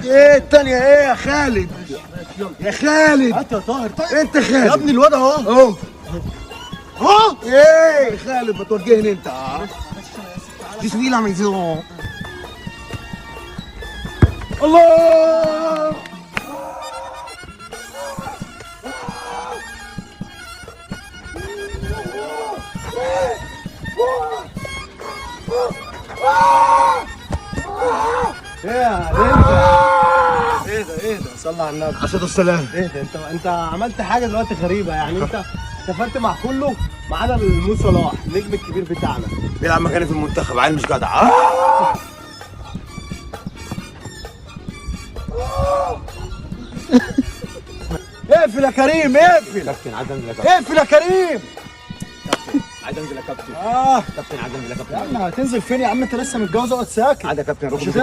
ايه التانية ايه يا خالد؟ يا خالد هات يا طاهر. انت خالد يا ابني الواد اهو اهو اهو. ايه يا خالد ما توجهني انت بسم الله ما يزيدون الله ايه ده صلى على النبي. عشان السلام. ايه ده انت عملت حاجه دلوقتي غريبه يعني. انت اتفقت مع كله ما عدا مو صلاح النجم الكبير بتاعنا. بيلعب مكاني في المنتخب عيل مش جدع اقفل يا كريم اقفل. كابتن عايز انزل يا كابتن اقفل يا كريم. عايز انزل يا كابتن اه كابتن عايز انزل يا يا كابتن عم هتنزل فين يا عم؟ انت لسه متجوز اقعد ساكت. عايز يا كابتن مش ركبه